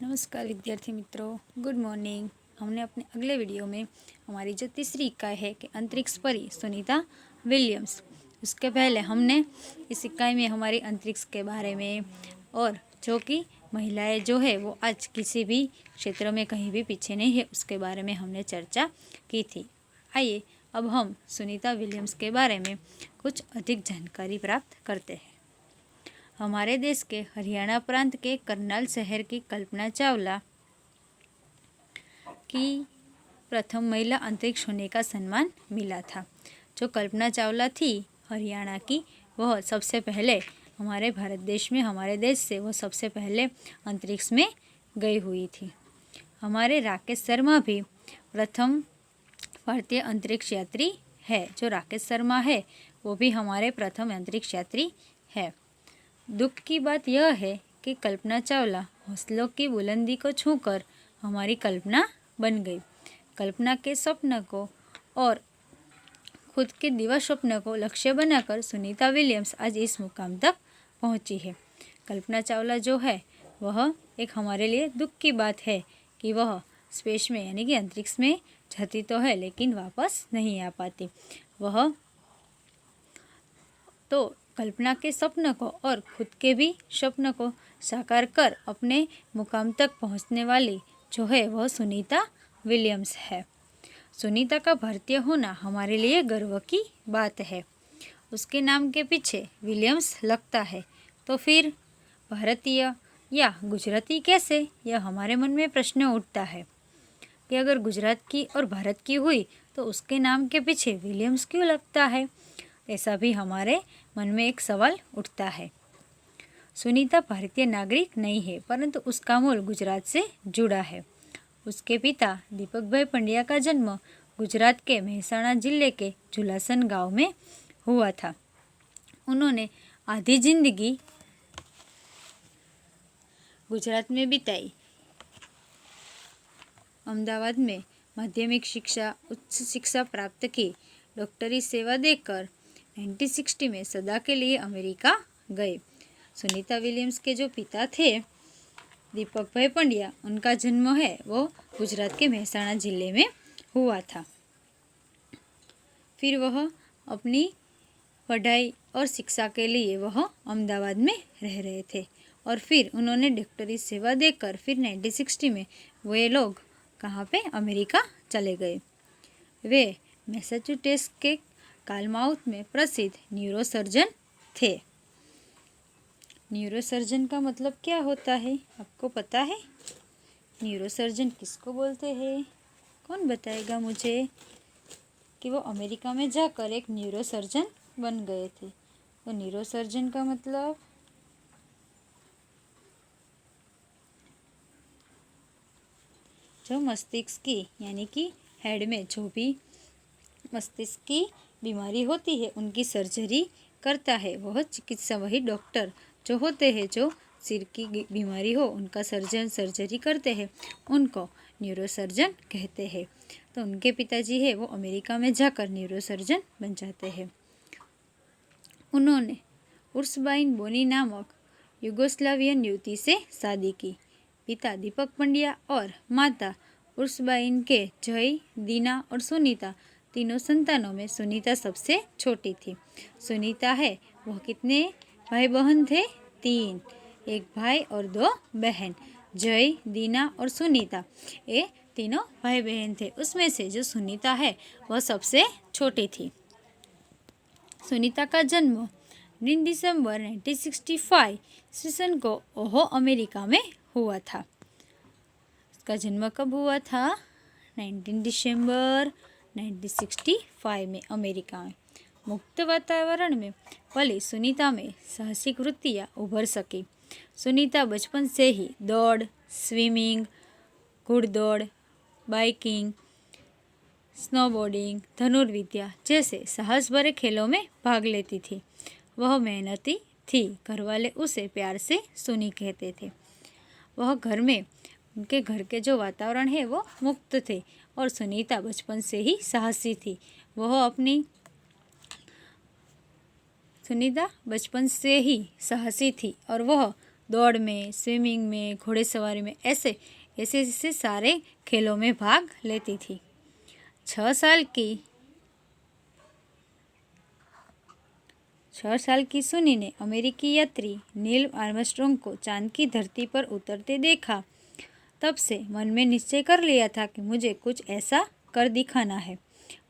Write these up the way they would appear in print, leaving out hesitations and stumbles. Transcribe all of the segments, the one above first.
नमस्कार विद्यार्थी मित्रों, गुड मॉर्निंग। हमने अपने अगले वीडियो में हमारी जो तीसरी इकाई है कि अंतरिक्ष परी सुनीता विलियम्स, उसके पहले हमने इस इकाई में हमारी अंतरिक्ष के बारे में और जो कि महिलाएं जो है वो आज किसी भी क्षेत्र में कहीं भी पीछे नहीं है उसके बारे में हमने चर्चा की थी। आइए अब हम सुनीता विलियम्स के बारे में कुछ अधिक जानकारी प्राप्त करते हैं। हमारे देश के हरियाणा प्रांत के करनाल शहर की कल्पना चावला की प्रथम महिला अंतरिक्ष होने का सम्मान मिला था। जो कल्पना चावला थी हरियाणा की, वह सबसे पहले हमारे भारत देश में, हमारे देश से वो सबसे पहले अंतरिक्ष में गई हुई थी। हमारे राकेश शर्मा भी प्रथम भारतीय अंतरिक्ष यात्री है। जो राकेश शर्मा है वो भी हमारे प्रथम अंतरिक्ष यात्री है। दुख की बात यह है कि कल्पना चावला हौसलों की बुलंदी को छूकर हमारी कल्पना बन गई। कल्पना के स्वप्न को और खुद के दिवा स्वप्न को लक्ष्य बनाकर सुनीता विलियम्स आज इस मुकाम तक पहुंची है। कल्पना चावला जो है वह एक हमारे लिए दुख की बात है कि वह स्पेस में यानी कि अंतरिक्ष में जाती तो है लेकिन वापस नहीं आ पाती। वह तो कल्पना के स्वप्न को और खुद के भी स्वप्न को साकार कर अपने मुकाम तक पहुंचने वाली जो है वह सुनीता विलियम्स है। सुनीता का भारतीय होना हमारे लिए गर्व की बात है। उसके नाम के पीछे विलियम्स लगता है तो फिर भारतीय या गुजराती कैसे, यह हमारे मन में प्रश्न उठता है कि अगर गुजरात की और भारत की हुई तो उसके नाम के पीछे विलियम्स क्यों लगता है, ऐसा भी हमारे मन में एक सवाल उठता है। सुनीता भारतीय नागरिक नहीं है परंतु उसका मूल गुजरात से जुड़ा है। उसके पिता दीपक भाई पंड्या का जन्म गुजरात के मेहसाणा जिले के झुलासन गांव में हुआ था। उन्होंने आधी जिंदगी गुजरात में बिताई। अहमदाबाद में माध्यमिक शिक्षा, उच्च शिक्षा प्राप्त की। डॉक्टरी सेवा देकर 1960 में सदा के लिए अमेरिका गए। सुनीता विलियम्स के जो पिता थे दीपक भाई पंड्या, उनका जन्म है वो गुजरात के मेहसाणा जिले में हुआ था। फिर वह अपनी पढ़ाई और शिक्षा के लिए वह अहमदाबाद में रह रहे थे और फिर उन्होंने डॉक्टरी सेवा देकर फिर 1960 में वे लोग कहाँ पे, अमेरिका चले गए। वे मैसाचुसेट्स के कालमाउथ में प्रसिद्ध न्यूरोसर्जन थे। न्यूरोसर्जन का मतलब क्या होता है, आपको पता है? न्यूरोसर्जन किसको बोलते हैं? कौन बताएगा मुझे कि वो अमेरिका में जाकर एक न्यूरोसर्जन बन गए थे। तो न्यूरोसर्जन का मतलब जो मस्तिष्क की यानी कि हेड में जो भी मस्तिष्क की बीमारी होती है उनकी सर्जरी करता है वह चिकित्सा, वही डॉक्टर जो होते हैं जो सिर की बीमारी हो उनका सर्जरी करते हैं उनको न्यूरोसर्जन कहते हैं। तो उनके पिताजी है वो अमेरिका में जाकर न्यूरोसर्जन बन जाते हैं। उन्होंने उर्सबाइन बोनी नामक युगोस्लावियन युवती से शादी की। पिता दीपक पंड्या और माता उर्सबाइन के जय, दीना और सुनीता तीनों संतानों में सुनीता सबसे छोटी थी। सुनीता है वह कितने भाई बहन थे? 3, एक भाई और 2 बहन। जय, दीना और सुनीता ये तीनों भाई बहन थे। उसमें से जो सुनीता है वह सबसे छोटी थी। सुनीता का जन्म 9 दिसंबर 1965 ईस्वी को ओहो अमेरिका में हुआ था। उसका जन्म कब हुआ था? 19 दिसंबर 1965 में अमेरिका में। मुक्त वातावरण में पली सुनीता में साहसिक वृत्तियाँ उभर सकी। सुनीता बचपन से ही दौड़, स्विमिंग, घुड़दौड़, बाइकिंग, स्नोबोर्डिंग, धनुर्विद्या जैसे साहस भरे खेलों में भाग लेती थी। वह मेहनती थी। घरवाले उसे प्यार से सुनी कहते थे। वह घर में, उनके घर के जो वातावरण है वो मुक्त थे और सुनीता बचपन से ही साहसी थी। सुनीता बचपन से ही साहसी थी और वह दौड़ में, स्विमिंग में, घोड़ेसवारी में, ऐसे ऐसे सारे खेलों में भाग लेती थी। 6 साल की सुनी ने अमेरिकी यात्री नील आर्मस्ट्रॉन्ग को चांद की धरती पर उतरते देखा। तब से मन में निश्चय कर लिया था कि मुझे कुछ ऐसा कर दिखाना है।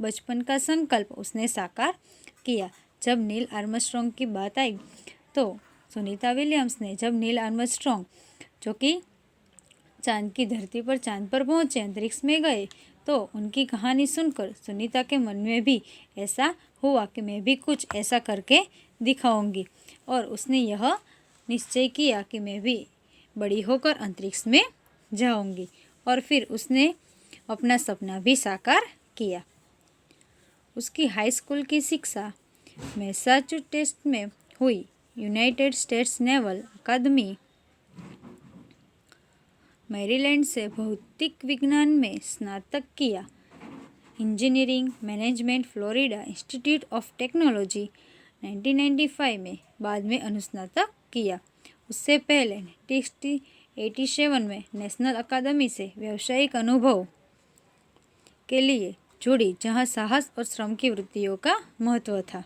बचपन का संकल्प उसने साकार किया। जब नील आर्मस्ट्रॉन्ग की बात आई तो सुनीता विलियम्स ने जब नील आर्मस्ट्रॉन्ग जो कि चांद की धरती पर चांद पर पहुंचे, अंतरिक्ष में गए, तो उनकी कहानी सुनकर सुनीता के मन में भी ऐसा हुआ कि मैं भी कुछ ऐसा करके दिखाऊंगी। और उसने यह निश्चय किया कि मैं भी बड़ी होकर अंतरिक्ष में जाऊंगी। और फिर उसने अपना सपना भी साकार किया। उसकी हाई स्कूल की शिक्षा मैसाचुसेट्स में हुई। यूनाइटेड स्टेट्स नेवल अकादमी मैरीलैंड से भौतिक विज्ञान में स्नातक किया। Engineering management Florida institute of technology 1995 में बाद में अनुस्नातक किया। उससे पहले 1987 में नेशनल अकादमी से व्यावसायिक अनुभव के लिए जुड़ी, जहां साहस और श्रम की वृत्तियों का महत्व था।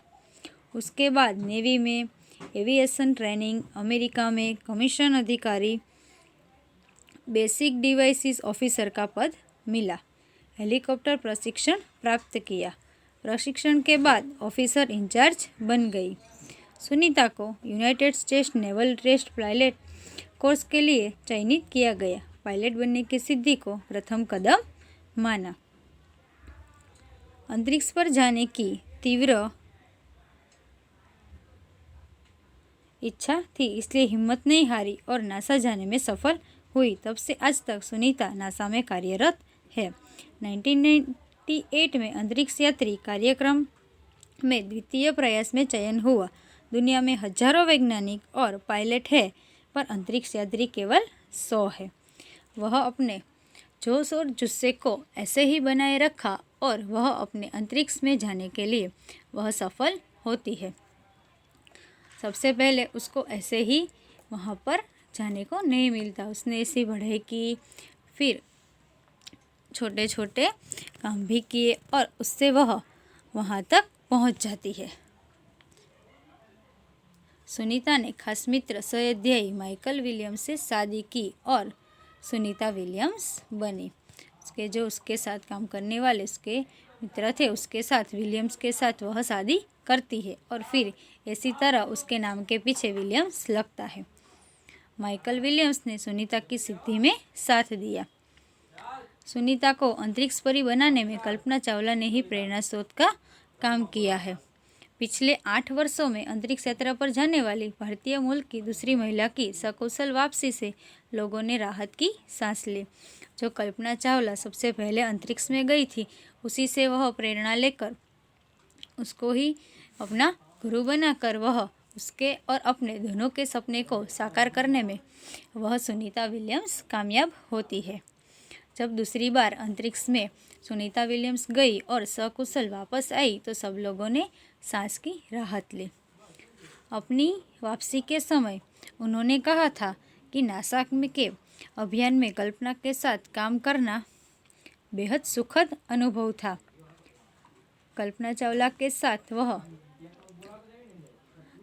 उसके बाद नेवी में एविएशन ट्रेनिंग, अमेरिका में कमीशन अधिकारी, बेसिक डिवाइसेस ऑफिसर का पद मिला। हेलीकॉप्टर प्रशिक्षण प्राप्त किया। प्रशिक्षण के बाद ऑफिसर इंचार्ज बन गई। सुनीता को United States naval test pilot course के लिए चयनित किया गया। पायलट बनने की सिद्धि को प्रथम कदम माना। अंतरिक्ष पर जाने की तीव्र इच्छा थी, इसलिए हिम्मत नहीं हारी और नासा जाने में सफल हुई। तब से आज तक सुनीता नासा में कार्यरत है। 1998 में अंतरिक्ष यात्री कार्यक्रम में द्वितीय प्रयास में चयन हुआ। दुनिया में हजारों वैज्ञानिक और पायलट है, पर अंतरिक्ष यात्री केवल 100 है। वह अपने जोश और जुस्से को ऐसे ही बनाए रखा और वह अपने अंतरिक्ष में जाने के लिए वह सफल होती है। सबसे पहले उसको ऐसे ही वहाँ पर जाने को नहीं मिलता। उसने ऐसी पढ़ाई की, फिर छोटे छोटे काम भी किए और उससे वह वहाँ तक पहुँच जाती है। सुनीता ने खास मित्र सहअध्यायी माइकल विलियम्स से शादी की और सुनीता विलियम्स बनी। उसके साथ काम करने वाले उसके मित्र थे, उसके साथ विलियम्स के साथ वह शादी करती है और फिर इसी तरह उसके नाम के पीछे विलियम्स लगता है। माइकल विलियम्स ने सुनीता की सिद्धि में साथ दिया। सुनीता को अंतरिक्ष परी बनाने में कल्पना चावला ने ही प्रेरणा स्रोत का काम किया है। पिछले 8 वर्षों में अंतरिक्ष यात्रा पर जाने वाली भारतीय मूल की दूसरी महिला की सकुशल वापसी से लोगों ने राहत की सांस ली। जो कल्पना चावला सबसे पहले अंतरिक्ष में गई थी, उसी से वह प्रेरणा लेकर उसको ही अपना गुरु बनाकर वह उसके और अपने दोनों के सपने को साकार करने में वह सुनीता विलियम्स कामयाब होती है। जब दूसरी बार अंतरिक्ष में सुनीता विलियम्स गई और सकुशल वापस आई तो सब लोगों ने सांस की राहत ली। अपनी वापसी के समय उन्होंने कहा था कि नासा के अभियान में कल्पना के साथ काम करना बेहद सुखद अनुभव था। कल्पना चावला के साथ वह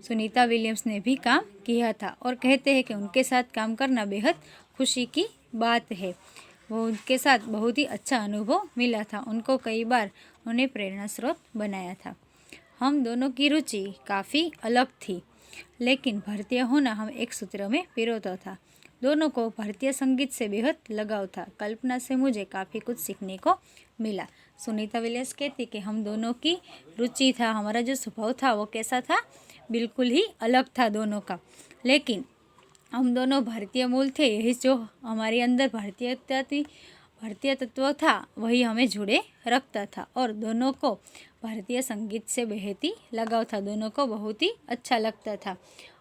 सुनीता विलियम्स ने भी काम किया था और कहते हैं कि उनके साथ काम करना बेहद खुशी की बात है। वो उनके साथ बहुत ही अच्छा अनुभव मिला था। उनको कई बार उन्हें प्रेरणा स्रोत बनाया था। हम दोनों की रुचि काफ़ी अलग थी, लेकिन भारतीय होना हम एक सूत्र में पिरोता था। दोनों को भारतीय संगीत से बेहद लगाव था। कल्पना से मुझे काफ़ी कुछ सीखने को मिला। सुनीता विलियम्स कहती कि हम दोनों की रुचि था, हमारा जो स्वभाव था वो कैसा था, बिल्कुल ही अलग था दोनों का, लेकिन हम दोनों भारतीय मूल थे। यही जो हमारे अंदर भारतीय तत्व था वही हमें जुड़े रखता था और दोनों को भारतीय संगीत से बेहद ही लगाव था। दोनों को बहुत ही अच्छा लगता था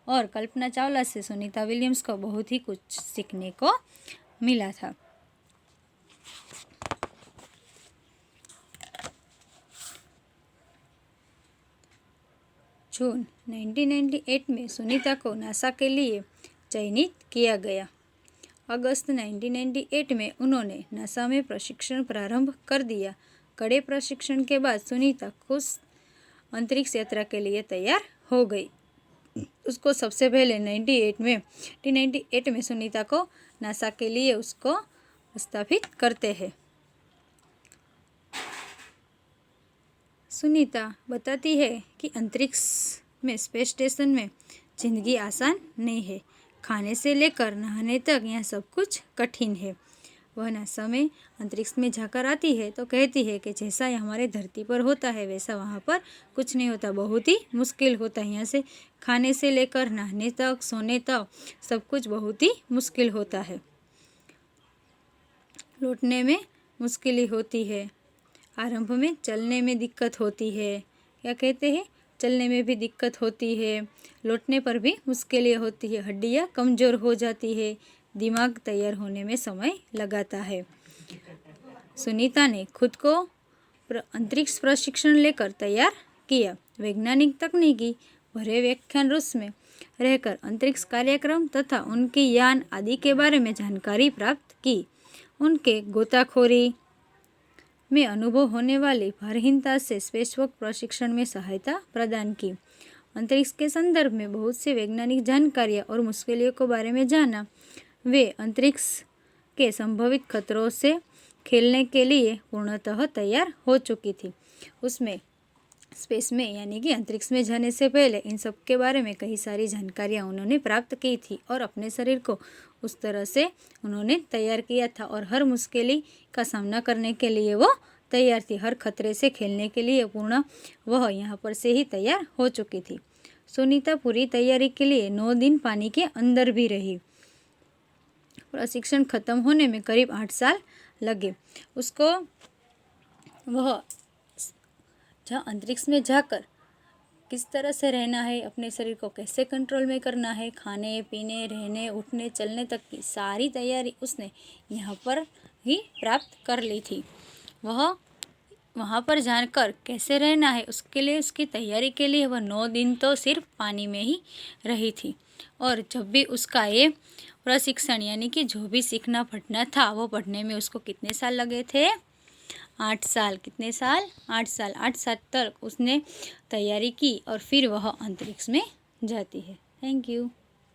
और कल्पना चावला से सुनीता विलियम्स को बहुत ही कुछ सीखने को मिला था। जून 1998 में सुनीता को नासा के लिए चयनित किया गया। अगस्त 1998 में उन्होंने नासा में प्रशिक्षण प्रारंभ कर दिया। कड़े प्रशिक्षण के बाद सुनीता खुद अंतरिक्ष यात्रा के लिए तैयार हो गई। उसको सबसे पहले 1998 में सुनीता को नासा के लिए उसको स्थापित करते हैं। सुनीता बताती है कि अंतरिक्ष में स्पेस स्टेशन में जिंदगी आसान नहीं है। खाने से लेकर नहाने तक यहाँ सब कुछ कठिन है। वह नासा में अंतरिक्ष में जाकर आती है तो कहती है कि जैसा हमारे धरती पर होता है वैसा वहाँ पर कुछ नहीं होता, बहुत ही मुश्किल होता है। यहाँ से खाने से लेकर नहाने तक, सोने तक सब कुछ बहुत ही मुश्किल होता है। लौटने में मुश्किल होती है। आरंभ में चलने में दिक्कत होती है। क्या कहते हैं? चलने में भी दिक्कत होती है। लौटने पर भी मुश्किलें होती है। हड्डियाँ कमज़ोर हो जाती है। दिमाग तैयार होने में समय लगाता है। सुनीता ने खुद को अंतरिक्ष प्रशिक्षण लेकर तैयार किया। वैज्ञानिक तकनीकी भरे व्याख्यान रूस में रहकर अंतरिक्ष कार्यक्रम तथा उनके यान आदि के बारे में जानकारी प्राप्त की। उनके गोताखोरी में अनुभव होने वाली भारहीनता से स्पेसवॉक प्रशिक्षण में सहायता प्रदान की। अंतरिक्ष के संदर्भ में बहुत से वैज्ञानिक जानकारियाँ और मुश्किलों के बारे में जाना। वे अंतरिक्ष के संभावित खतरों से खेलने के लिए पूर्णतः तैयार हो चुकी थी। उसमें स्पेस में यानी कि अंतरिक्ष में जाने से पहले इन सब के बारे में कई सारी जानकारियाँ उन्होंने प्राप्त की थी और अपने शरीर को उस तरह से उन्होंने तैयार किया था और हर मुश्किल का सामना करने के लिए वो तैयार थी। हर खतरे से खेलने के लिए पूर्ण वह यहाँ पर से ही तैयार हो चुकी थी। सुनीता पूरी तैयारी के लिए 9 दिन पानी के अंदर भी रही। प्रशिक्षण खत्म होने में करीब 8 साल लगे उसको। वह जहाँ अंतरिक्ष में जाकर किस तरह से रहना है, अपने शरीर को कैसे कंट्रोल में करना है, खाने पीने, रहने, उठने, चलने तक की सारी तैयारी उसने यहाँ पर ही प्राप्त कर ली थी। वह वहाँ पर जाकर कैसे रहना है उसके लिए, उसकी तैयारी के लिए वह 9 दिन तो सिर्फ पानी में ही रही थी। और जब भी उसका ये प्रशिक्षण यानी कि जो भी सीखना पढ़ना था वो पढ़ने में उसको कितने साल लगे थे? 8 साल। कितने साल? 8 साल। 8 साल तक उसने तैयारी की और फिर वह अंतरिक्ष में जाती है। Thank you.